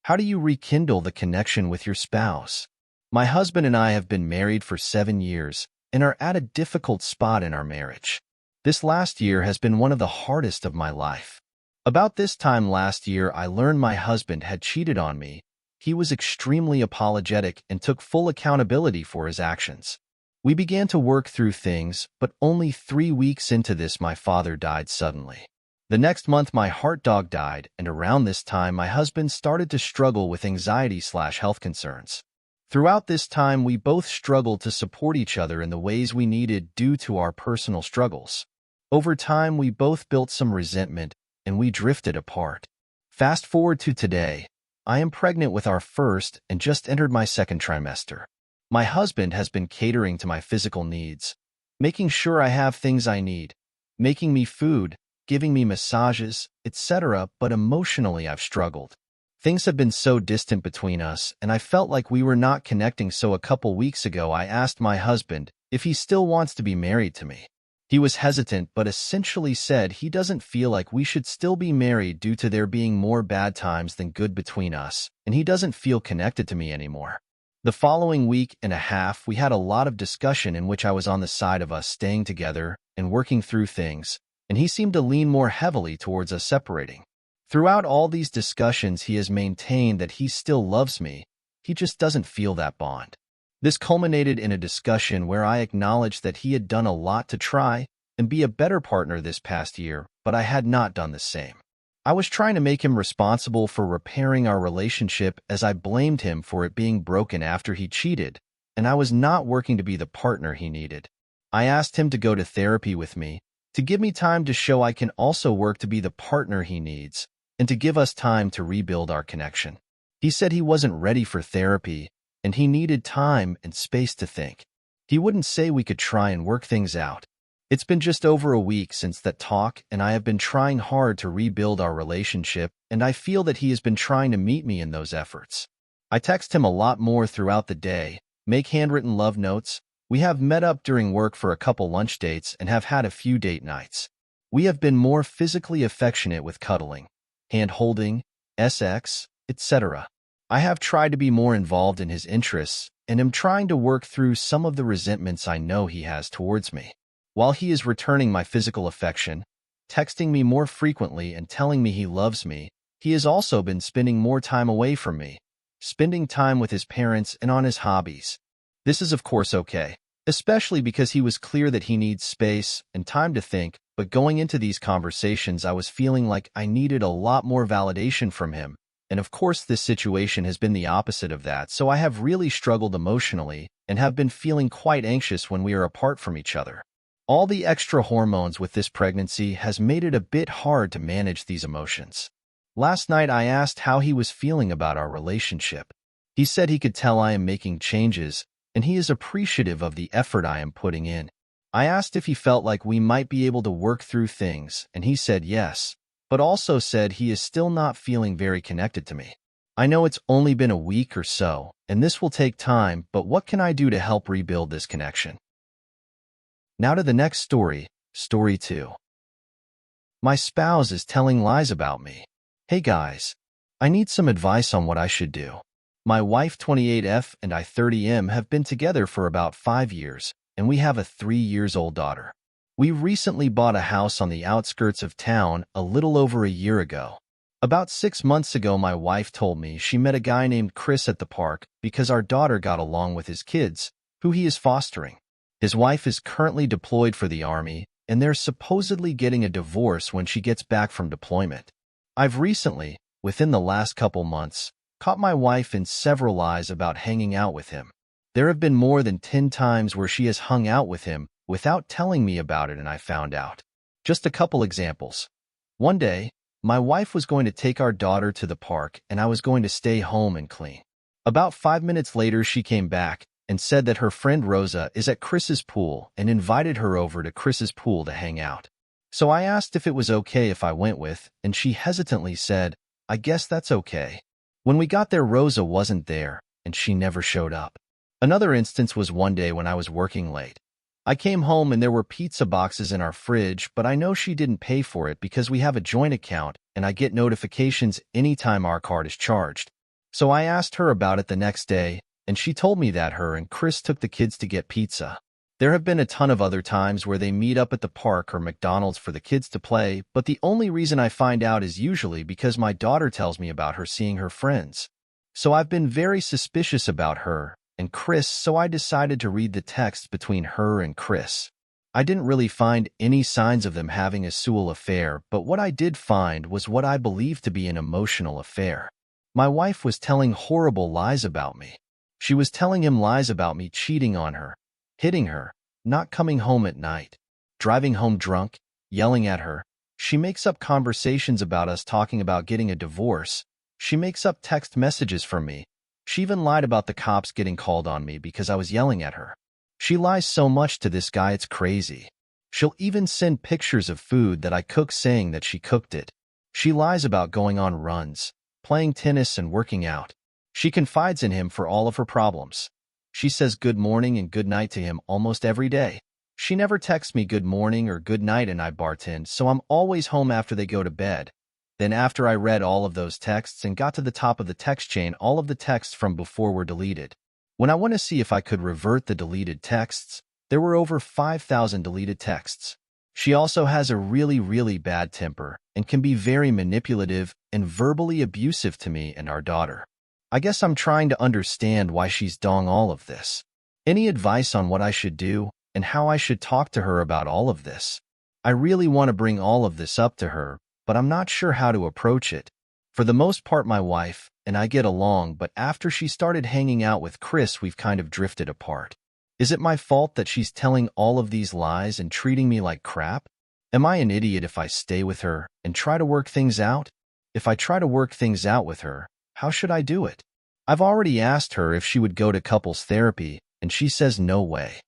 How do you rekindle the connection with your spouse? My husband and I have been married for 7 years and are at a difficult spot in our marriage. This last year has been one of the hardest of my life. About this time last year, I learned my husband had cheated on me. He was extremely apologetic and took full accountability for his actions. We began to work through things, but only 3 weeks into this, my father died suddenly. The next month, my heart dog died, and around this time, my husband started to struggle with anxiety/health concerns. Throughout this time, we both struggled to support each other in the ways we needed due to our personal struggles. Over time, we both built some resentment, and we drifted apart. Fast forward to today. I am pregnant with our first and just entered my second trimester. My husband has been catering to my physical needs, making sure I have things I need, making me food, giving me massages, etc., but emotionally I've struggled. Things have been so distant between us, and I felt like we were not connecting, so a couple weeks ago I asked my husband if he still wants to be married to me. He was hesitant but essentially said he doesn't feel like we should still be married due to there being more bad times than good between us, and he doesn't feel connected to me anymore. The following week and a half, we had a lot of discussion in which I was on the side of us staying together and working through things, and he seemed to lean more heavily towards us separating. Throughout all these discussions, he has maintained that he still loves me. He just doesn't feel that bond. This culminated in a discussion where I acknowledged that he had done a lot to try and be a better partner this past year, but I had not done the same. I was trying to make him responsible for repairing our relationship, as I blamed him for it being broken after he cheated, and I was not working to be the partner he needed. I asked him to go to therapy with me, to give me time to show I can also work to be the partner he needs, and to give us time to rebuild our connection. He said he wasn't ready for therapy, and he needed time and space to think. He wouldn't say we could try and work things out. It's been just over a week since that talk, and I have been trying hard to rebuild our relationship, and I feel that he has been trying to meet me in those efforts. I text him a lot more throughout the day, make handwritten love notes. We have met up during work for a couple lunch dates and have had a few date nights. We have been more physically affectionate with cuddling, hand-holding, sex, etc. I have tried to be more involved in his interests and am trying to work through some of the resentments I know he has towards me. While he is returning my physical affection, texting me more frequently and telling me he loves me, he has also been spending more time away from me, spending time with his parents and on his hobbies. This is of course okay, especially because he was clear that he needs space and time to think, but going into these conversations I was feeling like I needed a lot more validation from him, and of course this situation has been the opposite of that, so I have really struggled emotionally and have been feeling quite anxious when we are apart from each other. All the extra hormones with this pregnancy has made it a bit hard to manage these emotions. Last night I asked how he was feeling about our relationship. He said he could tell I am making changes, and he is appreciative of the effort I am putting in. I asked if he felt like we might be able to work through things, and he said yes, but also said he is still not feeling very connected to me. I know it's only been a week or so, and this will take time, but what can I do to help rebuild this connection? Now to the next story, story 2. My spouse is telling lies about me. Hey guys, I need some advice on what I should do. My wife 28F and I 30M have been together for about 5 years, and we have a 3-year-old daughter. We recently bought a house on the outskirts of town a little over a year ago. About 6 months ago, my wife told me she met a guy named Chris at the park because our daughter got along with his kids, who he is fostering. His wife is currently deployed for the Army, and they're supposedly getting a divorce when she gets back from deployment. I've recently, within the last couple months, caught my wife in several lies about hanging out with him. There have been more than 10 times where she has hung out with him without telling me about it, and I found out. Just a couple examples. One day, my wife was going to take our daughter to the park, and I was going to stay home and clean. About 5 minutes later, she came back and said that her friend Rosa is at Chris's pool and invited her over to Chris's pool to hang out. So I asked if it was okay if I went with, and she hesitantly said, I guess that's okay. When we got there, Rosa wasn't there, and she never showed up. Another instance was one day when I was working late. I came home and there were pizza boxes in our fridge, but I know she didn't pay for it because we have a joint account and I get notifications anytime our card is charged. So I asked her about it the next day, and she told me that her and Chris took the kids to get pizza. There have been a ton of other times where they meet up at the park or McDonald's for the kids to play, but the only reason I find out is usually because my daughter tells me about her seeing her friends. So I've been very suspicious about her and Chris, so I decided to read the text between her and Chris. I didn't really find any signs of them having a sexual affair, but what I did find was what I believe to be an emotional affair. My wife was telling horrible lies about me. She was telling him lies about me cheating on her, hitting her, not coming home at night, driving home drunk, yelling at her. She makes up conversations about us talking about getting a divorce. She makes up text messages from me. She even lied about the cops getting called on me because I was yelling at her. She lies so much to this guy, it's crazy. She'll even send pictures of food that I cook saying that she cooked it. She lies about going on runs, playing tennis and working out. She confides in him for all of her problems. She says good morning and good night to him almost every day. She never texts me good morning or good night and I bartend, so I'm always home after they go to bed. Then after I read all of those texts and got to the top of the text chain, all of the texts from before were deleted. When I went to see if I could revert the deleted texts, there were over 5,000 deleted texts. She also has a really bad temper and can be very manipulative and verbally abusive to me and our daughter. I guess I'm trying to understand why she's doing all of this. Any advice on what I should do and how I should talk to her about all of this? I really want to bring all of this up to her, but I'm not sure how to approach it. For the most part, my wife and I get along, but after she started hanging out with Chris, we've kind of drifted apart. Is it my fault that she's telling all of these lies and treating me like crap? Am I an idiot if I stay with her and try to work things out? If I try to work things out with her, how should I do it? I've already asked her if she would go to couples therapy, and she says no way.